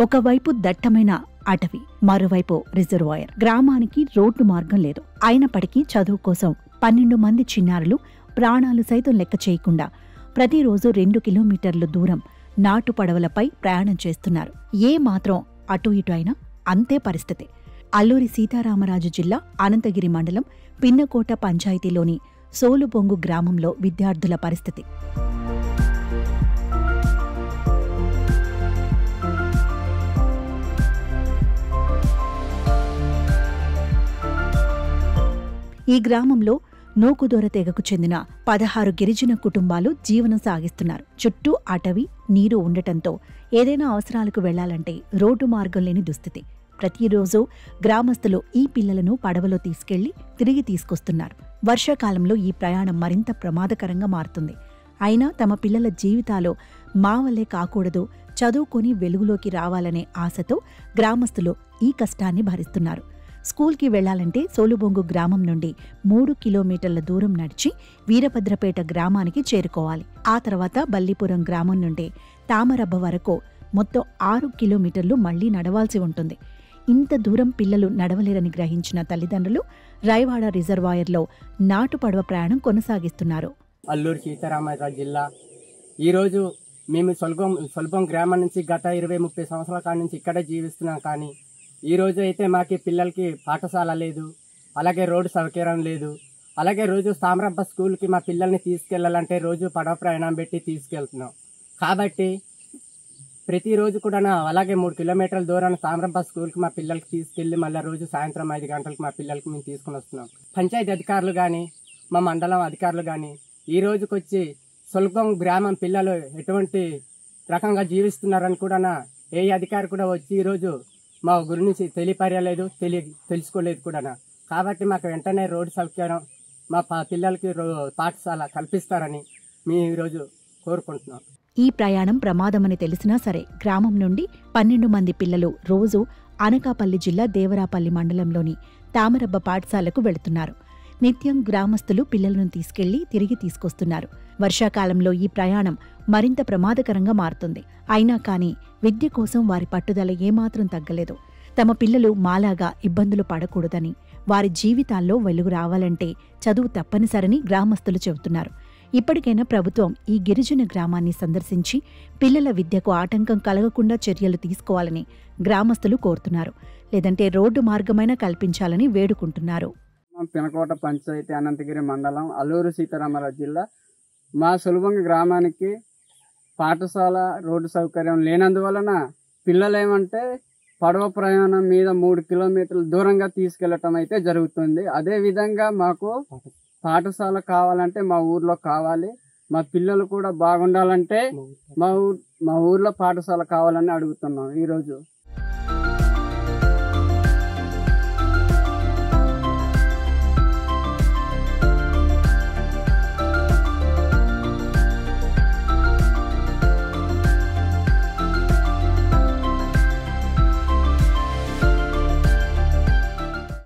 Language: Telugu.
ఒకవైపు దట్టమైన అటవీ, మరోవైపు రిజర్వాయర్. గ్రామానికి రోడ్డు మార్గం లేదు. అయినప్పటికీ చదువు కోసం 12 మంది చిన్నారులు ప్రాణాలు సైతం లెక్క చేయకుండా ప్రతిరోజు 2 కిలోమీటర్లు దూరం నాటు పడవలపై ప్రయాణం చేస్తున్నారు. ఏ మాత్రం అటు ఇటు అయినా అంతే పరిస్థితి. అల్లూరి సీతారామరాజు జిల్లా అనంతగిరి మండలం పిన్నకోట పంచాయతీలోని సోలుబొంగు గ్రామంలో విద్యార్థుల పరిస్థితి. ఈ గ్రామంలో నూకుదొర తెగకు చెందిన 16 గిరిజన కుటుంబాలు జీవనం సాగిస్తున్నారు. చుట్టూ అటవీ, నీరు ఉండటంతో ఏదైనా అవసరాలకు వెళ్లాలంటే రోడ్డు మార్గం లేని దుస్థితి. ప్రతిరోజు గ్రామస్తులు ఈ పిల్లలను పడవలో తీసుకెళ్లి తిరిగి తీసుకొస్తున్నారు. వర్షాకాలంలో ఈ ప్రయాణం మరింత ప్రమాదకరంగా మారుతుంది. అయినా తమ పిల్లల జీవితాలు మా వల్లే కాకూడదు, చదువుకొని వెలుగులోకి రావాలనే ఆశతో గ్రామస్తులు ఈ కష్టాన్ని భరిస్తున్నారు. స్కూల్కి వెళ్లాలంటే సోలుబొంగు గ్రామం నుండి 3 కిలోమీటర్ల దూరం నడిచి వీరభద్రపేట గ్రామానికి చేరుకోవాలి. ఆ తర్వాత బల్లిపురం గ్రామం నుండి తామరబ్బ వరకు మొత్తం 6 కిలోమీటర్లు మళ్లీ నడవాల్సి ఉంటుంది. ఇంత దూరం పిల్లలు నడవలేరని గ్రహించిన తల్లిదండ్రులు రాయవాడ రిజర్వాయర్లో నాటు పడవ ప్రయాణం కొనసాగిస్తున్నారు. అల్లూరి సీతారామరాజు జిల్లా. ఈరోజు మేము సొల్బొంగు గ్రామం నుంచి గత 20-30 సంవత్సరాల కాడి నుంచి ఇక్కడే జీవిస్తున్నాం. కానీ ఈ రోజు అయితే మాకు పిల్లలకి పాఠశాల లేదు, అలాగే రోడ్డు సౌకర్యం లేదు. అలాగే రోజు తామరబ్బ స్కూల్కి మా పిల్లల్ని తీసుకెళ్లాలంటే రోజు పడవ ప్రయాణం పెట్టి తీసుకెళ్తున్నాం. కాబట్టి ప్రతిరోజు కూడా అలాగే 3 కిలోమీటర్ల దూరాన్ని తామరబ్బ స్కూల్కి మా పిల్లలకి తీసుకెళ్లి మళ్ళీ రోజు సాయంత్రం 5 గంటలకు మా పిల్లలకి మేము తీసుకుని వస్తున్నాం. పంచాయతీ అధికారులు కానీ మా మండలం అధికారులు కానీ ఈ రోజుకొచ్చి సొల్బొంగు గ్రామం పిల్లలు ఎటువంటి రకంగా జీవిస్తున్నారని కూడా ఏ అధికారి కూడా వచ్చి ఈరోజు మా గురించి తెలియపరలేదు, తెలుసుకోలేదు కూడా. కాబట్టి మాకు వెంటనే రోడ్డు సౌకర్యం, మా పిల్లలకి పాఠశాల కల్పిస్తారని మేము ఈరోజు కోరుకుంటున్నాం. ఈ ప్రయాణం ప్రమాదమని తెలిసినా సరే గ్రామం నుండి 12 మంది పిల్లలు రోజు అనకాపల్లి జిల్లా దేవరాపల్లి మండలంలోని తామరబ్బ పాఠశాలకు వెళుతున్నారు. నిత్యం గ్రామస్తులు పిల్లలను తీసుకెళ్లి తిరిగి తీసుకొస్తున్నారు. వర్షాకాలంలో ఈ ప్రయాణం మరింత ప్రమాదకరంగా మారుతుంది. అయినా కానీ విద్య కోసం వారి పట్టుదల ఏమాత్రం తగ్గలేదు. తమ పిల్లలు మాలాగా ఇబ్బందులు పడకూడదని, వారి జీవితాల్లో వెలుగు రావాలంటే చదువు తప్పనిసరని గ్రామస్తులు చెబుతున్నారు. ఇప్పటికైనా ప్రభుత్వం ఈ గిరిజన గ్రామాన్ని సందర్శించి పిల్లల విద్యకు ఆటంకం కలగకుండా చర్యలు తీసుకోవాలని గ్రామస్తులు కోరుతున్నారు. లేదంటే రోడ్డు మార్గమైనా కల్పించాలని వేడుకుంటున్నారు. పినకోట పంచాయతీ అనంతగిరి మండలం అల్లూరు సీతారామరాజు జిల్లా. మా సొల్బొంగు గ్రామానికి పాఠశాల రోడ్డు సౌకర్యం లేనందువలన పిల్లలు ఏమంటే పడవ ప్రయాణం మీద 3 కిలోమీటర్ల దూరంగా తీసుకెళ్లటం అయితే జరుగుతుంది. అదే విధంగా మాకు పాఠశాల కావాలంటే మా ఊర్లో కావాలి. మా పిల్లలు కూడా బాగుండాలంటే మా ఊర్లో పాఠశాల కావాలని అడుగుతున్నాం ఈరోజు.